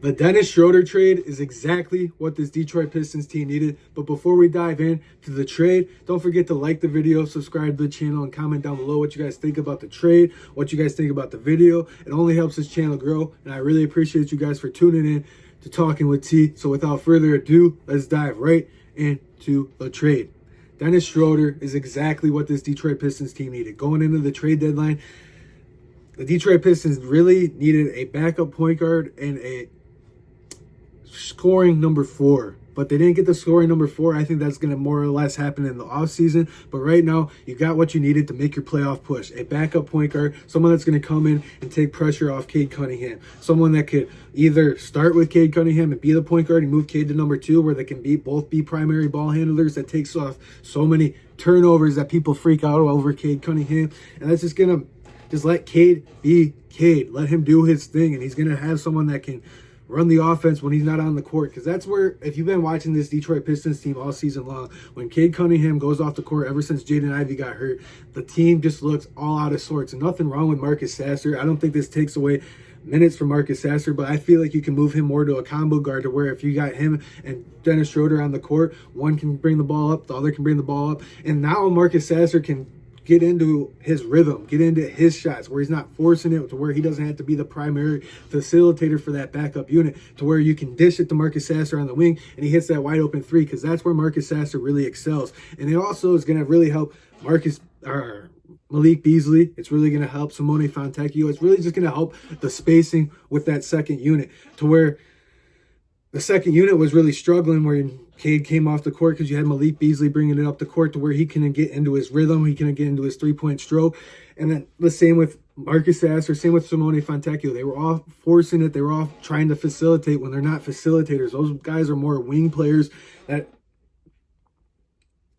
The Dennis Schroder trade is exactly what this Detroit Pistons team needed. But before we dive into the trade, don't forget to like the video, subscribe to the channel, and comment down below what you guys think about the trade, what you guys think about the video. It only helps this channel grow, and I really appreciate you guys for tuning in to Talking with T. So without further ado, let's dive right into the trade. Dennis Schroder is exactly what this Detroit Pistons team needed. Going into the trade deadline, the Detroit Pistons really needed a backup point guard and a scoring number 4, but they didn't get the scoring number 4. I think that's going to more or less happen in the offseason. But right now, you got what you needed to make your playoff push. A backup point guard, someone that's going to come in and take pressure off Cade Cunningham. Someone that could either start with Cade Cunningham and be the point guard and move Cade to number 2, where they can both be primary ball handlers. That takes off so many turnovers that people freak out over Cade Cunningham. And that's just going to just let Cade be Cade. Let him do his thing, and he's going to have someone that can run the offense when he's not on the court. Because that's where, if you've been watching this Detroit Pistons team all season long, when Cade Cunningham goes off the court, ever since Jaden Ivey got hurt, the team just looks all out of sorts. And nothing wrong with Marcus Sasser. I don't think this takes away minutes from Marcus Sasser, but I feel like you can move him more to a combo guard, to where if you got him and Dennis Schroder on the court, one can bring the ball up, the other can bring the ball up. And now Marcus Sasser can get into his rhythm, get into his shots, where he's not forcing it, to where he doesn't have to be the primary facilitator for that backup unit, to where you can dish it to Marcus Sasser on the wing and he hits that wide open 3, because that's where Marcus Sasser really excels. And it also is going to really help Malik Beasley. It's really going to help Simone Fontecchio. It's really just going to help the spacing with that second unit, to where the second unit was really struggling, where Cade came off the court, because you had Malik Beasley bringing it up the court, to where he can get into his rhythm, he can get into his three-point stroke. And then the same with Marcus Sasser, same with Simone Fontecchio. They were all forcing it. They were all trying to facilitate when they're not facilitators. Those guys are more wing players that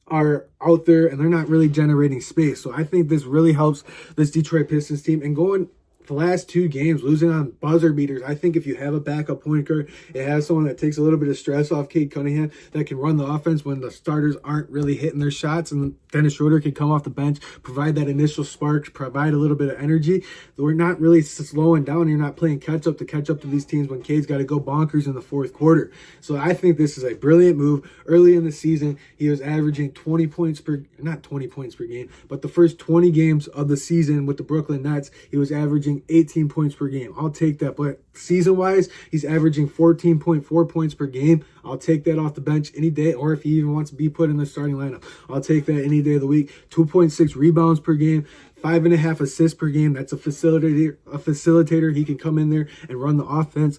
are out there, and they're not really generating space. So I think this really helps this Detroit Pistons team. And going the last 2 games, losing on buzzer beaters, I think if you have a backup point guard, it has someone that takes a little bit of stress off Cade Cunningham, that can run the offense when the starters aren't really hitting their shots, and Dennis Schroder can come off the bench, provide that initial spark, provide a little bit of energy. We're not really slowing down. You're not playing catch up to these teams when Cade's got to go bonkers in the 4th quarter. So I think this is a brilliant move. Early in the season, he was averaging not 20 points per game, but the first 20 games of the season with the Brooklyn Nets, he was averaging 18 points per game. I'll take that. But season-wise, he's averaging 14.4 points per game. I'll take that off the bench any day, or if he even wants to be put in the starting lineup, I'll take that any day of the week. 2.6 rebounds per game, 5.5 assists per game. That's a facilitator. He can come in there and run the offense.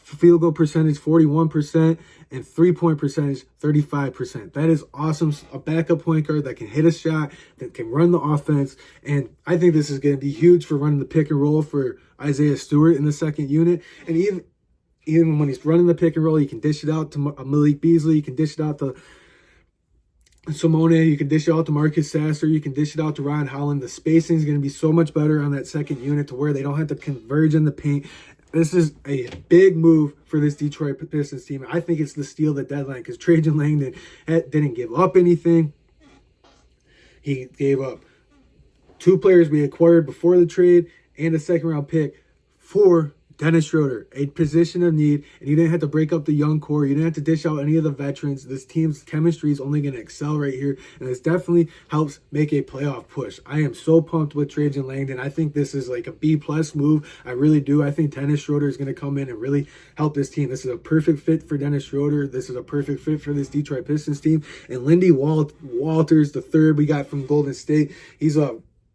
Field goal percentage 41%, and 3-point percentage 35%. That is awesome. A backup point guard that can hit a shot, that can run the offense. And I think this is going to be huge for running the pick and roll for Isaiah Stewart in the second unit. And even when he's running the pick and roll, you can dish it out to Malik Beasley, you can dish it out to Simone, you can dish it out to Marcus Sasser, you can dish it out to Ron Holland. The spacing is going to be so much better on that second unit, to where they don't have to converge in the paint. This is a big move for this Detroit Pistons team. I think it's the steal of the deadline, because Trajan Langdon didn't give up anything. He gave up 2 players we acquired before the trade and a second-round pick for Dennis Schroder, a position of need, and you didn't have to break up the young core. You didn't have to dish out any of the veterans. This team's chemistry is only going to excel right here, and this definitely helps make a playoff push. I am so pumped with Trajan Langdon. I think this is like a B+ move. I really do. I think Dennis Schroder is going to come in and really help this team. This is a perfect fit for Dennis Schroder. This is a perfect fit for this Detroit Pistons team. And Lindy Walters, the third we got from Golden State, he's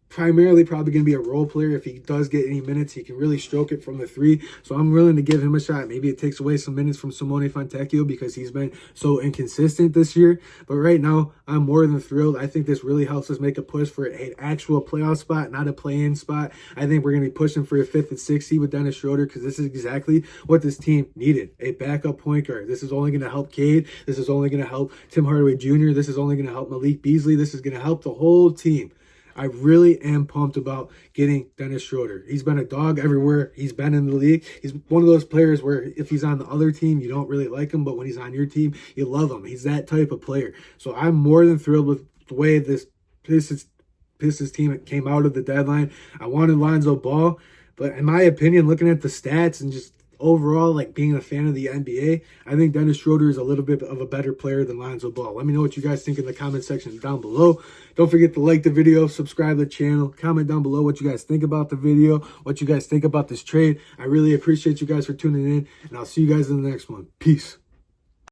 primarily probably going to be a role player. If he does get any minutes, he can really stroke it from the 3. So I'm willing to give him a shot. Maybe it takes away some minutes from Simone Fontecchio, because he's been so inconsistent this year. But right now, I'm more than thrilled. I think this really helps us make a push for an actual playoff spot, not a play-in spot. I think we're going to be pushing for a 5th and 6th seed with Dennis Schroder, because this is exactly what this team needed. A backup point guard. This is only going to help Cade. This is only going to help Tim Hardaway Jr. This is only going to help Malik Beasley. This is going to help the whole team. I really am pumped about getting Dennis Schroder. He's been a dog everywhere he's been in the league. He's one of those players where if he's on the other team, you don't really like him, but when he's on your team, you love him. He's that type of player. So I'm more than thrilled with the way this Pistons team came out of the deadline. I wanted Lonzo Ball, but in my opinion, looking at the stats and just overall, like being a fan of the NBA, I think Dennis Schroder is a little bit of a better player than Lonzo Ball. Let me know what you guys think in the comment section down below. Don't forget to like the video, subscribe to the channel, comment down below what you guys think about the video, what you guys think about this trade. I really appreciate you guys for tuning in, and I'll see you guys in the next one. Peace.